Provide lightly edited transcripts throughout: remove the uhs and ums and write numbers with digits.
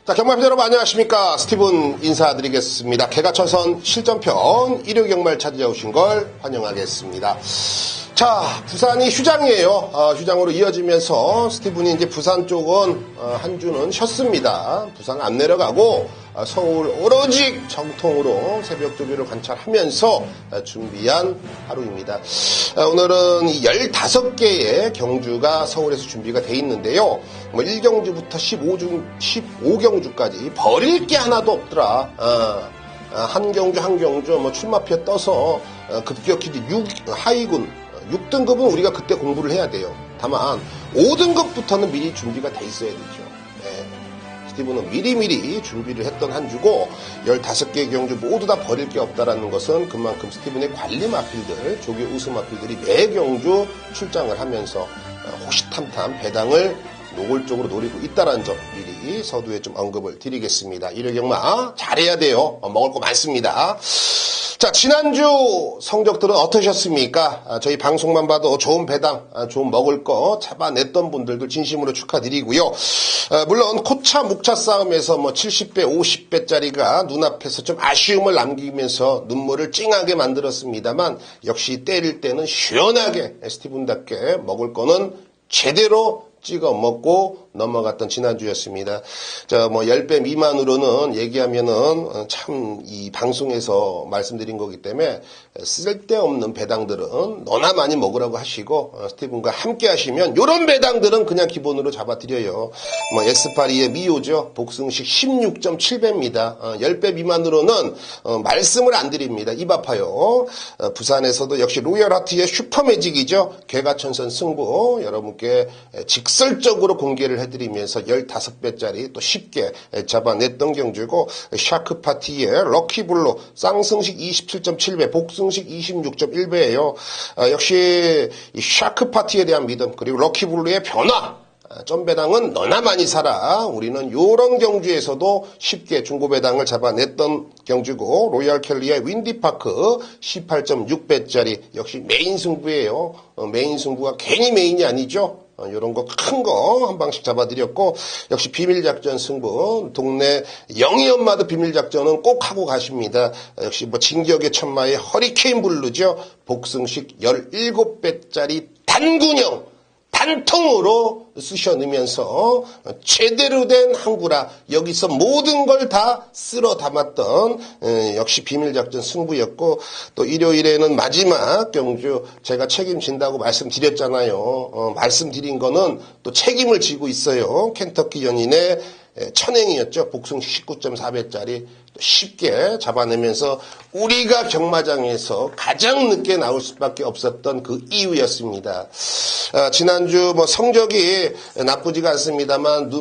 자, 경마팬 여러분 안녕하십니까. 스티븐 인사드리겠습니다. 개가천선 실전편 일요경마를 찾아오신 걸 환영하겠습니다. 자, 부산이 휴장이에요. 휴장으로 이어지면서 스티븐이 이제 부산 쪽은 한 주는 쉬었습니다. 부산 안 내려가고 서울 오로지 정통으로 새벽 조비를 관찰하면서 준비한 하루입니다. 오늘은 15개의 경주가 서울에서 준비가 돼 있는데요. 1경주부터 15경주까지 버릴 게 하나도 없더라. 한 경주 출마표에 떠서 급격히 하위군 6등급은 우리가 그때 공부를 해야 돼요. 다만 5등급부터는 미리 준비가 돼 있어야 되죠. 네. 스티븐은 미리미리 준비를 했던 한 주고 15개의 경주 모두 다 버릴 게 없다라는 것은 그만큼 스티븐의 관리 마필들, 조교 우수 마필들이 매 경주 출장을 하면서 호시탐탐 배당을 노골적으로 노리고 있다는 점 미리 서두에 좀 언급을 드리겠습니다. 일요경마 잘해야 돼요. 먹을 거 많습니다. 자, 지난주 성적들은 어떠셨습니까? 저희 방송만 봐도 좋은 배당, 좋은 먹을 거 잡아냈던 분들도 진심으로 축하드리고요. 물론 코차 묵차 싸움에서 70배, 50배짜리가 눈앞에서 좀 아쉬움을 남기면서 눈물을 찡하게 만들었습니다만 역시 때릴 때는 시원하게 스티븐답게 먹을 거는 제대로 찍어 먹고 넘어갔던 지난주였습니다. 자, 10배 미만으로는 얘기하면은 참 이 방송에서 말씀드린 거기 때문에 쓸데없는 배당들은 너나 많이 먹으라고 하시고 스티븐과 함께 하시면 요런 배당들은 그냥 기본으로 잡아드려요. S82의 미호죠. 복승식 16.7배입니다. 10배 미만으로는 말씀을 안 드립니다. 입 아파요. 부산에서도 역시 로열하트의 슈퍼매직이죠. 개가천선 승부 여러분께 직설적으로 공개를 해드리면서 15배짜리 또 쉽게 잡아냈던 경주고, 샤크파티의 럭키블루 쌍승식 27.7배 복승식 26.1배예요. 역시 이 샤크파티에 대한 믿음 그리고 럭키블루의 변화, 점배당은 너나 많이 사라. 우리는 요런 경주에서도 쉽게 중고배당을 잡아냈던 경주고, 로얄켈리의 윈디파크 18.6배짜리 역시 메인 승부예요. 메인 승부가 괜히 메인이 아니죠. 요런 거 큰 거 한 방씩 잡아드렸고, 역시 비밀작전 승부 동네 영희엄마도 비밀작전은 꼭 하고 가십니다. 역시 진격의 천마의 허리케인 블루죠. 복승식 17배짜리 단군형 단통으로 쑤셔 넣으면서 제대로 된 항구라 여기서 모든 걸 다 쓸어 담았던 역시 비밀작전 승부였고, 또 일요일에는 마지막 경주 제가 책임진다고 말씀드렸잖아요. 말씀드린 거는 또 책임을 지고 있어요. 켄터키 연인의 천행이었죠. 복승식 19.4배짜리 쉽게 잡아내면서 우리가 경마장에서 가장 늦게 나올 수밖에 없었던 그 이유였습니다. 지난주 성적이 나쁘지가 않습니다만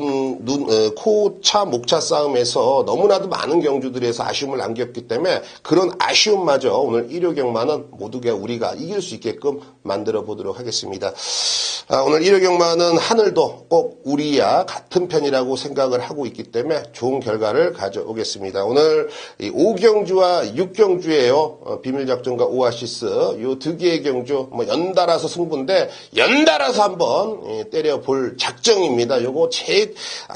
코차 목차 싸움에서 너무나도 많은 경주들에서 아쉬움을 남겼기 때문에 그런 아쉬움마저 오늘 일요경마는 모두가 우리가 이길 수 있게끔 만들어 보도록 하겠습니다. 오늘 일요경마는 하늘도 꼭 우리와 같은 편이라고 생각을 하고 있기 때문에 좋은 결과를 가져오겠습니다. 오늘 5경주와 6경주예요. 비밀작전과 오아시스 요 두 개의 경주 연달아서 승부인데 연달아서 한번 때려볼 작정입니다. 요거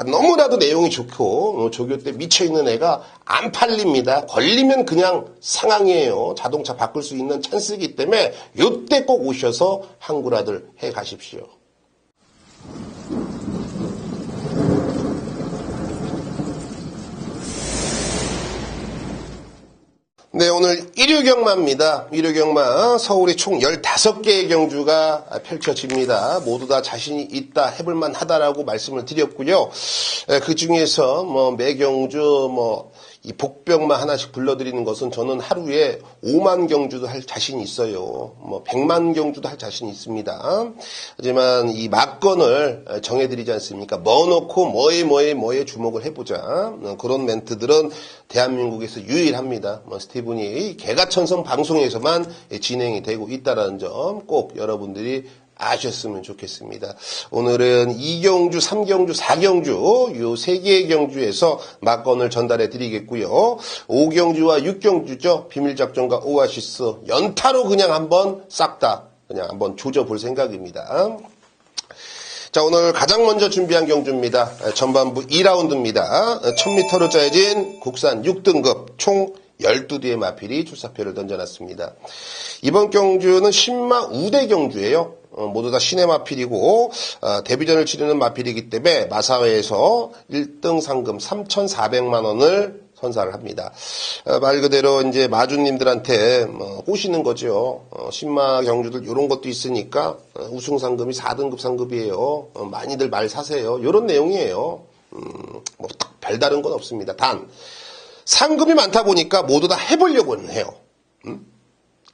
너무나도 내용이 좋고 조교 때 미쳐있는 애가 안 팔립니다. 걸리면 그냥 상황이에요. 자동차 바꿀 수 있는 찬스이기 때문에 요때 꼭 오셔서 항구라들 해 가십시오. 네, 오늘 일요경마입니다. 일요경마 서울이 총 15개의 경주가 펼쳐집니다. 모두 다 자신이 있다, 해볼만 하다라고 말씀을 드렸고요. 그 중에서 매 경주 이 복병만 하나씩 불러드리는 것은 저는 하루에 5만 경주도 할 자신이 있어요. 100만 경주도 할 자신이 있습니다. 하지만 이 막건을 정해드리지 않습니까? 뭐 놓고 뭐에 주목을 해보자. 그런 멘트들은 대한민국에서 유일합니다. 스티븐이 개가천선 방송에서만 진행이 되고 있다는 점 꼭 여러분들이 아셨으면 좋겠습니다. 오늘은 2경주, 3경주, 4경주 요 3개의 경주에서 막건을 전달해 드리겠고요. 5경주와 6경주죠. 비밀작전과 오아시스 연타로 그냥 한번 싹 다 그냥 한번 조져볼 생각입니다. 자, 오늘 가장 먼저 준비한 경주입니다. 전반부 2라운드입니다. 1000m로 짜여진 국산 6등급 총 12뒤의 마필이 출사표를 던져놨습니다. 이번 경주는 신마 우대 경주예요. 모두 다 신의 마필이고 데뷔전을 치르는 마필이기 때문에 마사회에서 1등 상금 3,400만 원을 선사를 합니다. 말 그대로 이제 마주님들한테 꼬시는 거죠. 신마 경주들 이런 것도 있으니까 우승 상금이 4등급 상급이에요. 많이들 말 사세요. 이런 내용이에요. 뭐 별다른 건 없습니다. 단 상금이 많다 보니까 모두 다 해보려고는 해요.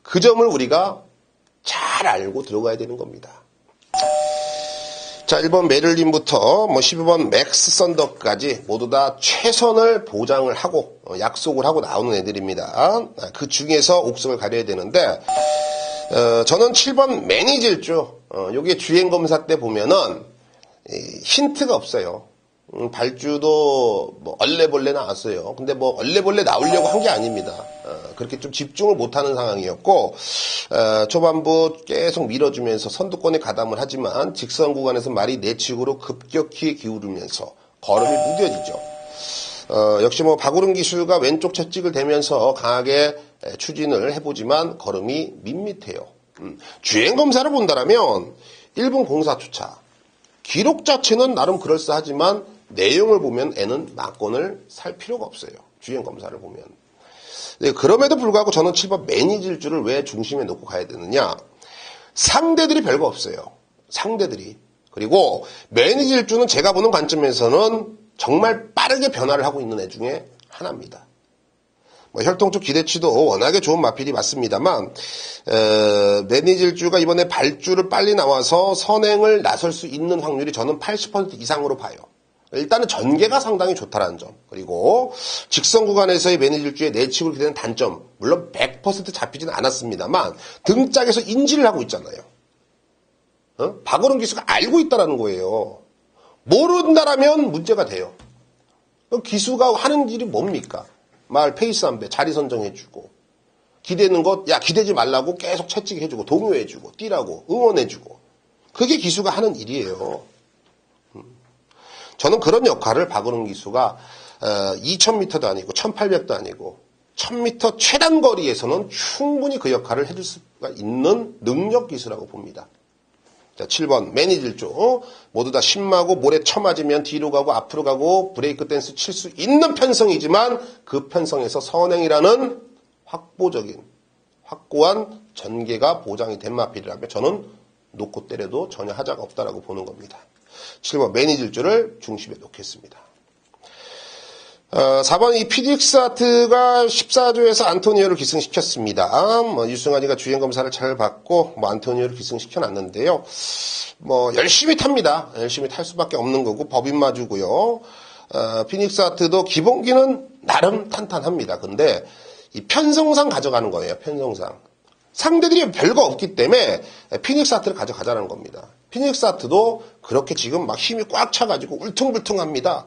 그 점을 우리가 잘 알고 들어가야 되는 겁니다. 자, 1번 메를린부터 12번 맥스 썬더까지 모두 다 최선을 보장을 하고 약속을 하고 나오는 애들입니다. 그 중에서 옥승을 가려야 되는데 저는 7번 매니질주 요게 주행검사 때 보면은 힌트가 없어요. 발주도 뭐 얼레벌레 나왔어요. 근데 뭐 얼레벌레 나오려고 한 게 아닙니다. 그렇게 좀 집중을 못하는 상황이었고 초반부 계속 밀어주면서 선두권에 가담을 하지만 직선 구간에서 말이 내측으로 급격히 기울으면서 걸음이 무뎌지죠. 역시 뭐 박우릉 기수가 왼쪽 채찍을 대면서 강하게 추진을 해보지만 걸음이 밋밋해요. 주행검사를 본다라면 1분 04초차 기록 자체는 나름 그럴싸하지만 내용을 보면 애는 막권을 살 필요가 없어요. 주행검사를 보면. 네, 그럼에도 불구하고 저는 7번 매니질주를 왜 중심에 놓고 가야 되느냐. 상대들이 별거 없어요. 상대들이. 그리고 매니질주는 제가 보는 관점에서는 정말 빠르게 변화를 하고 있는 애 중에 하나입니다. 혈통적 기대치도 워낙에 좋은 마필이 맞습니다만 매니질주가 이번에 발주를 빨리 나와서 선행을 나설 수 있는 확률이 저는 80% 이상으로 봐요. 일단은 전개가 상당히 좋다라는 점, 그리고 직선 구간에서의 매니질주의 내측으로 기대는 단점, 물론 100% 잡히지는 않았습니다만 등짝에서 인지를 하고 있잖아요. 박우릉 기수가 알고 있다라는 거예요. 모른다라면 문제가 돼요. 기수가 하는 일이 뭡니까? 말 페이스 안배 자리 선정해주고 기대는 것 야 기대지 말라고 계속 채찍해주고 동요해주고 뛰라고 응원해주고 그게 기수가 하는 일이에요. 저는 그런 역할을 박우릉 기수가 2000m도 아니고 1800도 아니고 1000m 최단 거리에서는 충분히 그 역할을 해줄 수가 있는 능력 기수라고 봅니다. 자, 7번 매니질주 모두 다 신마고 모래 쳐맞으면 뒤로 가고 앞으로 가고 브레이크 댄스 칠 수 있는 편성이지만 그 편성에서 선행이라는 확고한 전개가 보장이 된 마필이라면 저는 놓고 때려도 전혀 하자가 없다라고 보는 겁니다. 7번 매니질주를 중심에 놓겠습니다. 4번 이 피닉스 아트가 14조에서 안토니오를 기승시켰습니다. 유승환이가 주행검사를 잘 받고 안토니오를 기승시켜놨는데요. 열심히 탑니다. 열심히 탈 수밖에 없는 거고 법인 마주고요. 피닉스 아트도 기본기는 나름 탄탄합니다. 근데 이 편성상 가져가는 거예요. 편성상. 상대들이 별거 없기 때문에 피닉스 아트를 가져가자는 겁니다. 피닉스 아트도 그렇게 지금 막 힘이 꽉 차가지고 울퉁불퉁합니다.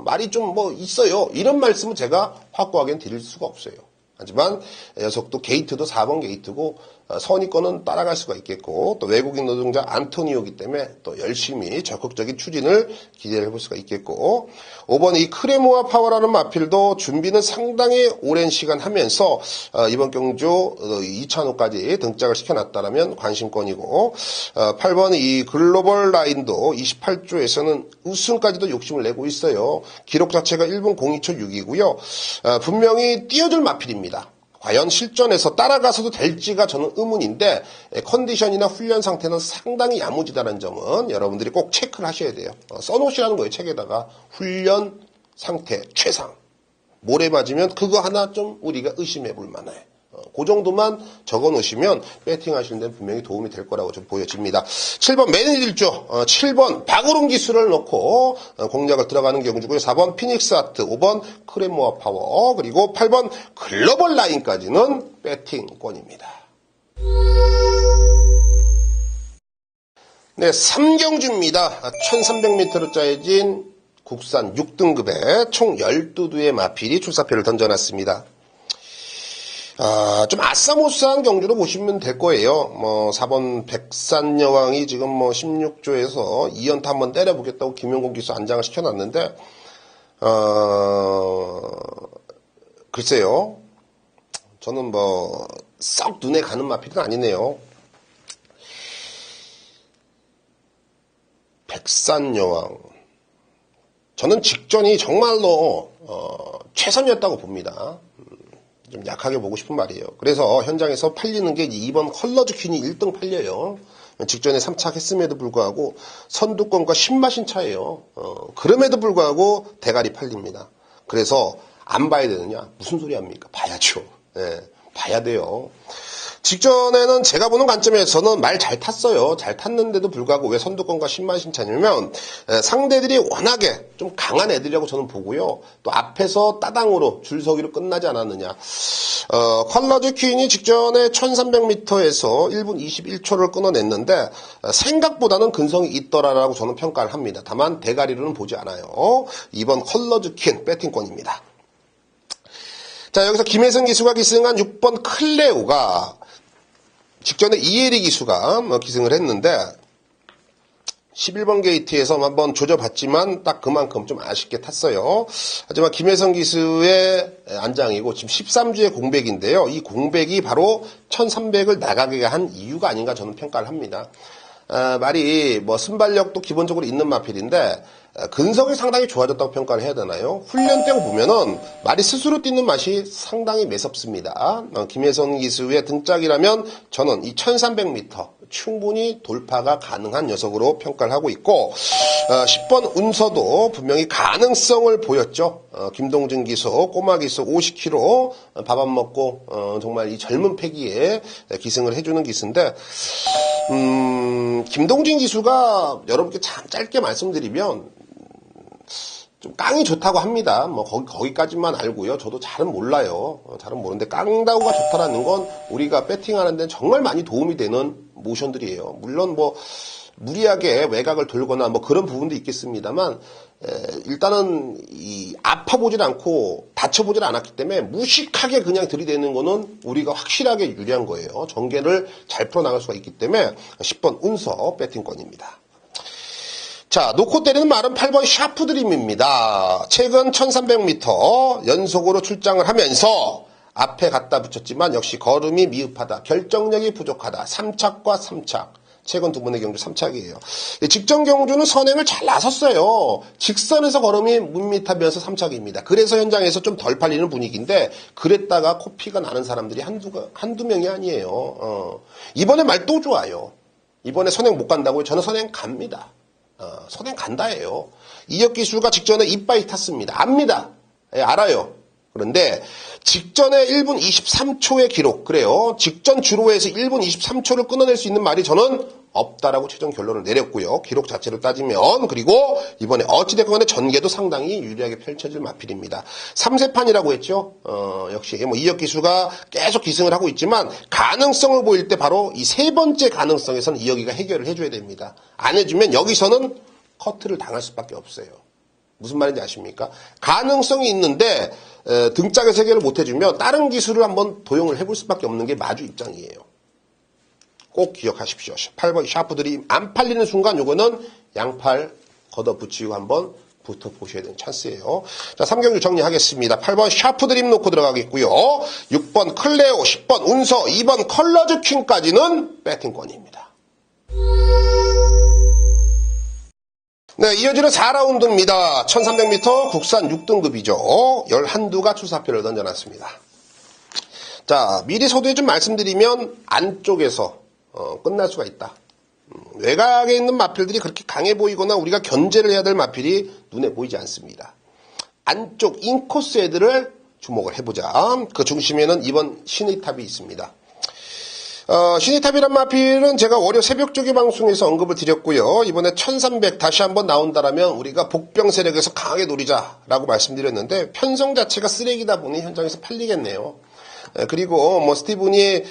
말이 좀 있어요. 이런 말씀은 제가 확고하게는 드릴 수가 없어요. 하지만 녀석도 게이트도 4번 게이트고 선의권은 따라갈 수가 있겠고 또 외국인 노동자 안토니오기 때문에 또 열심히 적극적인 추진을 기대를 해볼 수가 있겠고 5번 이 크레모아 파워라는 마필도 준비는 상당히 오랜 시간 하면서 이번 경주 2차로까지 등장을 시켜놨다라면 관심권이고 8번 이 글로벌 라인도 28조에서는 우승까지도 욕심을 내고 있어요. 기록 자체가 1분 02초 6이고요. 분명히 뛰어줄 마필입니다. 과연 실전에서 따라가서도 될지가 저는 의문인데 컨디션이나 훈련 상태는 상당히 야무지다는 점은 여러분들이 꼭 체크를 하셔야 돼요. 써놓으시라는 거예요. 책에다가 훈련 상태 최상. 모래 맞으면 그거 하나 좀 우리가 의심해 볼 만해. 그 정도만 적어 놓으시면 배팅 하시는 데는 분명히 도움이 될 거라고 좀 보여집니다. 7번 매니질주, 7번 박우릉 기수를 넣고 공략을 들어가는 경주고요. 4번 피닉스 아트, 5번 크레모아 파워, 그리고 8번 글로벌 라인까지는 배팅권입니다. 네, 3경주입니다. 1300m로 짜여진 국산 6등급에 총 12두의 마필이 출사표를 던져놨습니다. 좀 아싸모싸한 경주로 보시면 될 거예요. 4번 백산여왕이 지금 16조에서 2연타 한번 때려보겠다고 김용곤 기수 안장을 시켜놨는데, 글쎄요. 저는 썩 눈에 가는 마필은 아니네요. 백산여왕. 저는 직전이 정말로, 최선이었다고 봅니다. 좀 약하게 보고 싶은 말이에요. 그래서 현장에서 팔리는 게 2번 컬러즈 퀸이 1등 팔려요. 직전에 3착했음에도 불구하고 선두권과 신마신 차예요. 그럼에도 불구하고 대가리 팔립니다. 그래서 안 봐야 되느냐? 무슨 소리 합니까? 봐야죠. 예, 봐야 돼요. 직전에는 제가 보는 관점에서는 말 잘 탔어요. 잘 탔는데도 불구하고 왜 선두권과 신마신 차냐면 상대들이 워낙에 좀 강한 애들이라고 저는 보고요. 또 앞에서 따당으로 줄서기로 끝나지 않았느냐. 컬러즈 퀸이 직전에 1300m에서 1분 21초를 끊어냈는데 생각보다는 근성이 있더라라고 저는 평가를 합니다. 다만 대가리로는 보지 않아요. 이번 컬러즈 퀸 배팅권입니다. 자, 여기서 김혜승 기수가 기승한 6번 클레오가 직전에 이혜리 기수가 기승을 했는데 11번 게이트에서 한번 조져봤지만 딱 그만큼 좀 아쉽게 탔어요. 하지만 김혜성 기수의 안장이고 지금 13주의 공백인데요. 이 공백이 바로 1300을 나가게 한 이유가 아닌가 저는 평가를 합니다. 말이 순발력도 기본적으로 있는 마필인데 근성이 상당히 좋아졌다고 평가를 해야 되나요? 훈련 때고 보면은 말이 스스로 뛰는 맛이 상당히 매섭습니다. 김혜선 기수의 등짝이라면 저는 이 1300m 충분히 돌파가 가능한 녀석으로 평가를 하고 있고 10번 운서도 분명히 가능성을 보였죠. 김동진 기수, 꼬마 기수 50kg 밥 안 먹고 정말 이 젊은 패기에 기승을 해주는 기수인데 김동진 기수가 여러분께 참 짧게 말씀드리면 좀 깡이 좋다고 합니다. 거기까지만 알고요. 저도 잘은 몰라요. 잘은 모르는데 깡다우가 좋다라는 건 우리가 배팅하는 데는 정말 많이 도움이 되는 모션들이에요. 물론 무리하게 외곽을 돌거나 그런 부분도 있겠습니다만 일단은 아파보질 않고 다쳐보질 않았기 때문에 무식하게 그냥 들이대는 거는 우리가 확실하게 유리한 거예요. 전개를 잘 풀어나갈 수가 있기 때문에 10번 운서 배팅권입니다. 자, 놓고 때리는 말은 8번 샤프드림입니다. 최근 1300m 연속으로 출장을 하면서 앞에 갖다 붙였지만 역시 걸음이 미흡하다. 결정력이 부족하다. 3착과 3착. 최근 두 번의 경주 3착이에요. 직전 경주는 선행을 잘 나섰어요. 직선에서 걸음이 밋밋하면서 3착입니다. 그래서 현장에서 좀 덜 팔리는 분위기인데 그랬다가 코피가 나는 사람들이 한두 명이 아니에요. 이번에 말 또 좋아요. 이번에 선행 못 간다고요? 저는 선행 갑니다. 선행 간다예요. 이혁 기수가 직전에 이빠이 탔습니다. 압니다. 예, 알아요. 그런데 직전에 1분 23초의 기록, 그래요. 직전 주로에서 1분 23초를 끊어낼 수 있는 말이 저는 없다라고 최종 결론을 내렸고요. 기록 자체를 따지면. 그리고 이번에 어찌됐건 간에 전개도 상당히 유리하게 펼쳐질 마필입니다. 3세판이라고 했죠. 역시 이혁 기수가 계속 기승을 하고 있지만 가능성을 보일 때 바로 이 세 번째 가능성에서는 이혁이가 해결을 해줘야 됩니다. 안 해주면 여기서는 커트를 당할 수밖에 없어요. 무슨 말인지 아십니까? 가능성이 있는데 등짝에서 해결을 못 해주면 다른 기술을 한번 도용을 해볼 수밖에 없는 게 마주 입장이에요. 꼭 기억하십시오. 8번 샤프들이 안 팔리는 순간 요거는 양팔 걷어붙이고 한번 붙어보셔야 되는 찬스예요. 자, 3경주 정리하겠습니다. 8번 샤프드림 놓고 들어가겠고요. 6번 클레오, 10번 운서, 2번 컬러즈 퀸까지는 배팅권입니다. 네, 이어지는 4라운드입니다. 1300m 국산 6등급이죠. 11두가 출사표를 던져놨습니다. 자, 미리 서두에 좀 말씀드리면 안쪽에서 끝날 수가 있다. 외곽에 있는 마필들이 그렇게 강해 보이거나 우리가 견제를 해야 될 마필이 눈에 보이지 않습니다. 안쪽 인코스 애들을 주목을 해보자. 그 중심에는 이번 신의탑이 있습니다. 신의탑이란 마필은 제가 월요 새벽 조기 방송에서 언급을 드렸고요. 이번에 1300 다시 한번 나온다라면 우리가 복병 세력에서 강하게 노리자라고 말씀드렸는데 편성 자체가 쓰레기다 보니 현장에서 팔리겠네요. 그리고 뭐 스티븐이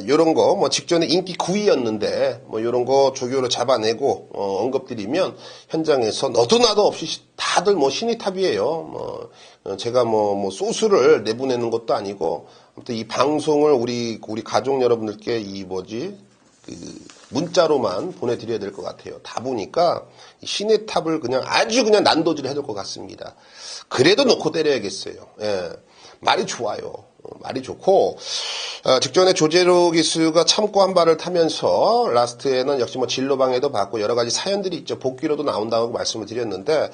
요런 거 뭐 직전에 인기 9위였는데 뭐 요런 거 조교로 잡아내고 언급드리면 현장에서 너도 나도 없이 다들 뭐 신이탑이에요. 뭐 제가 뭐 소스를 내보내는 것도 아니고 아무튼 이 방송을 우리 가족 여러분들께 문자로만 보내드려야 될 것 같아요. 다 보니까 신의 탑을 아주 그냥 난도질 해둘 것 같습니다. 그래도 놓고 때려야겠어요. 예. 말이 좋아요. 말이 좋고, 직전에 조재로 기수가 참고 한 발을 타면서 라스트에는 역시 뭐 진로방해도 받고 여러 가지 사연들이 있죠. 복귀로도 나온다고 말씀을 드렸는데,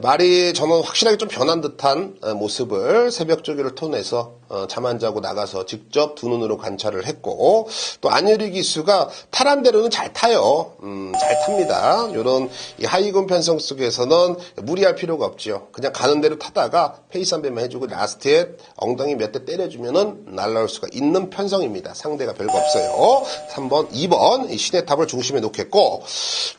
말이 저는 확실하게 좀 변한 듯한 모습을 새벽 조교를 통해서 잠 안 자고 나가서 직접 두 눈으로 관찰을 했고, 또 안유리 기수가 타란 대로는 잘 타요. 잘 탑니다. 이런 하이군 편성 속에서는 무리할 필요가 없죠. 그냥 가는 대로 타다가 페이스 한 배만 해주고 라스트에 엉덩이 몇 대 때려주면은 날라올 수가 있는 편성입니다. 상대가 별거 없어요. 3번, 2번 신의 탑을 중심에 놓겠고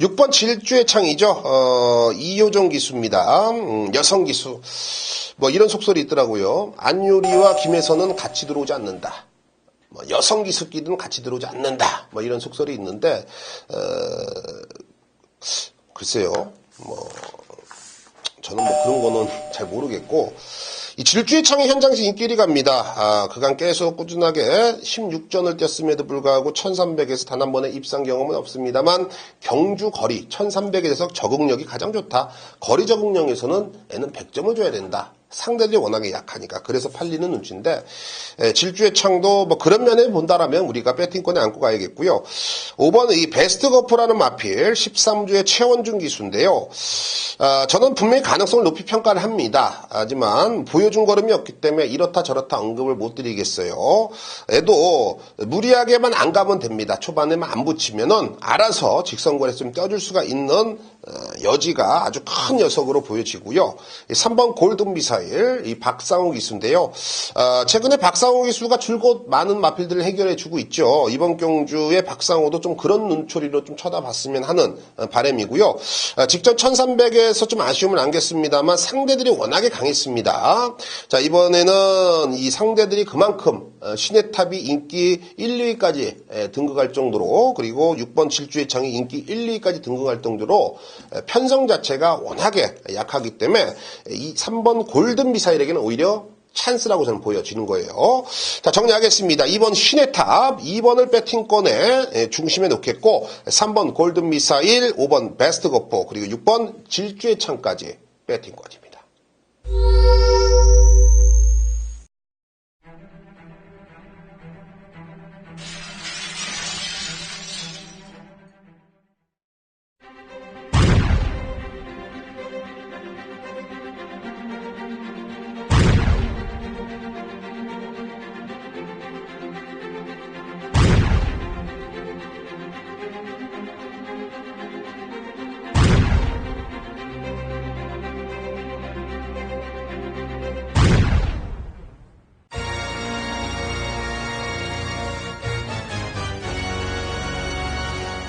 6번 질주의 창이죠. 이효정 기수입니다. 여성 기수. 뭐 이런 속설이 있더라고요. 안유리와 김혜선은 같이 들어오지 않는다. 뭐 여성 기수끼리는 같이 들어오지 않는다. 뭐 이런 속설이 있는데 글쎄요. 저는 뭐 그런 거는 잘 모르겠고 이 질주의 창이 현장에서 인기 1위 갑니다. 그간 계속 꾸준하게 16전을 뛰었음에도 불구하고 1300에서 단 한 번의 입상 경험은 없습니다만 경주 거리 1300에서 적응력이 가장 좋다. 거리 적응력에서는 애는 100점을 줘야 된다. 상대들이 워낙에 약하니까 그래서 팔리는 눈치인데 질주의 창도 뭐 그런 면에 본다라면 우리가 배팅권에 안고 가야겠고요. 5번 이 베스트 거프라는 마필 13주의 최원준 기수인데요. 저는 분명히 가능성을 높이 평가를 합니다. 하지만 보여준 걸음이 없기 때문에 이렇다 저렇다 언급을 못 드리겠어요. 애도 무리하게만 안 가면 됩니다. 초반에만 안 붙이면은 알아서 직선거리에서 좀 껴줄 수가 있는 여지가 아주 큰 녀석으로 보여지고요. 3번 골든 미사일 이 박상우 기수인데요. 최근에 박상우 기수가 줄곧 많은 마필들을 해결해주고 있죠. 이번 경주에 박상우도 좀 그런 눈초리로 좀 쳐다봤으면 하는 바람이고요. 직전 1300에서 좀 아쉬움을 안겼습니다만 상대들이 워낙에 강했습니다. 자, 이번에는 이 상대들이 그만큼 신의 탑이 인기 1, 2위까지 등극할 정도로 그리고 6번 질주의 창이 인기 1, 2위까지 등극할 정도로 편성 자체가 워낙에 약하기 때문에 이 3번 골든 미사일에게는 오히려 찬스라고 저는 보여지는 거예요. 자, 정리하겠습니다. 2번 신의 탑, 2번을 배팅권에 중심에 놓겠고 3번 골든 미사일, 5번 베스트 거포, 그리고 6번 질주의 창까지 배팅권입니다.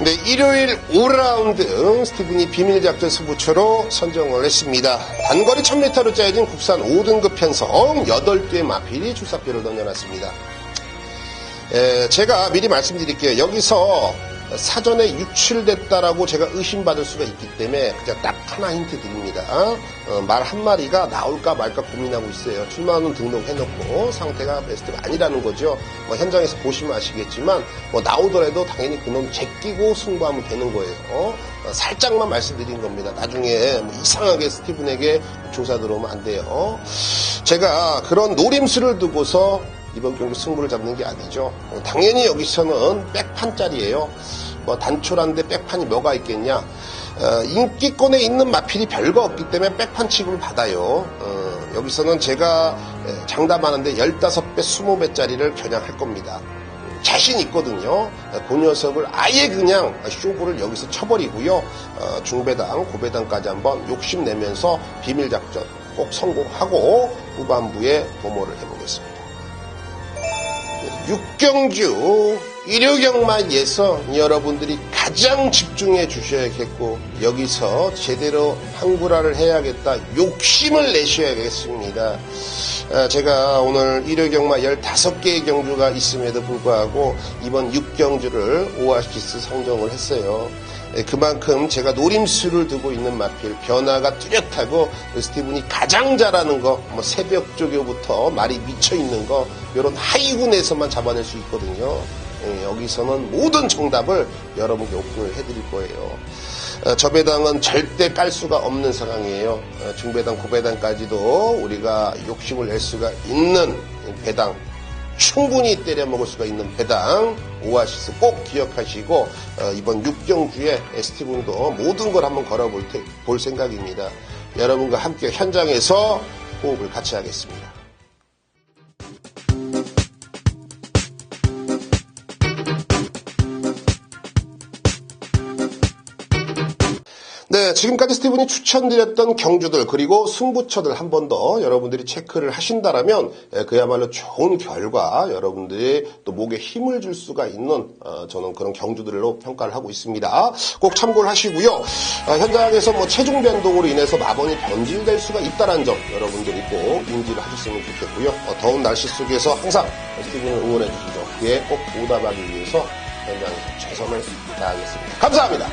네, 일요일 5라운드 스티븐이 비밀작전 승부처로 선정을 했습니다. 단거리 1000m로 짜여진 국산 5등급 편성 8개의 마필이 출사표를 던져놨습니다. 제가 미리 말씀드릴게요. 여기서 사전에 유출됐다라고 제가 의심받을 수가 있기 때문에 그냥 딱 하나 힌트 드립니다. 말 한 마리가 나올까 말까 고민하고 있어요. 출마하는 등록해놓고 상태가 베스트가 아니라는 거죠. 뭐 현장에서 보시면 아시겠지만 뭐 나오더라도 당연히 그놈 제끼고 승부하면 되는 거예요. 살짝만 말씀드린 겁니다. 나중에 뭐 이상하게 스티븐에게 조사 들어오면 안 돼요. 제가 그런 노림수를 두고서 이번 경기 승부를 잡는 게 아니죠. 당연히 여기서는 백판짜리예요. 뭐 단촐한데 백판이 뭐가 있겠냐. 인기권에 있는 마필이 별거 없기 때문에 백판 취급을 받아요. 여기서는 제가 장담하는데 15배, 20배짜리를 겨냥할 겁니다. 자신 있거든요. 그 녀석을 아예 그냥 쇼부를 여기서 쳐버리고요. 중배당, 고배당까지 한번 욕심내면서 비밀작전 꼭 성공하고 후반부에 도모를 해보겠습니다. 6경주 1호경마에서 여러분들이 가장 집중해 주셔야겠고 여기서 제대로 항구라를 해야겠다 욕심을 내셔야겠습니다. 제가 오늘 1호경마 15개의 경주가 있음에도 불구하고 이번 6경주를 오아시스 선정을 했어요. 그만큼 제가 노림수를 두고 있는 마필, 변화가 뚜렷하고 스티븐이 가장 잘하는 거, 새벽 조교부터 말이 미쳐있는 거 이런 하이군에서만 잡아낼 수 있거든요. 여기서는 모든 정답을 여러분께 오픈을 해드릴 거예요. 저 배당은 절대 깔 수가 없는 상황이에요. 중배당, 고배당까지도 우리가 욕심을 낼 수가 있는 배당, 충분히 때려 먹을 수가 있는 배당, 오아시스 꼭 기억하시고 이번 6경주에 스티븐도 모든 걸 한번 걸어볼 생각입니다. 여러분과 함께 현장에서 호흡을 같이 하겠습니다. 네, 지금까지 스티븐이 추천드렸던 경주들 그리고 승부처들 한 번 더 여러분들이 체크를 하신다라면 그야말로 좋은 결과 여러분들이 또 목에 힘을 줄 수가 있는 저는 그런 경주들로 평가를 하고 있습니다. 꼭 참고를 하시고요. 현장에서 체중 변동으로 인해서 마번이 변질될 수가 있다는 점 여러분들이 꼭 인지를 하셨으면 좋겠고요. 더운 날씨 속에서 항상 스티븐을 응원해 주시죠. 그에 꼭 보답하기 위해서 현장에서 최선을 다하겠습니다. 감사합니다.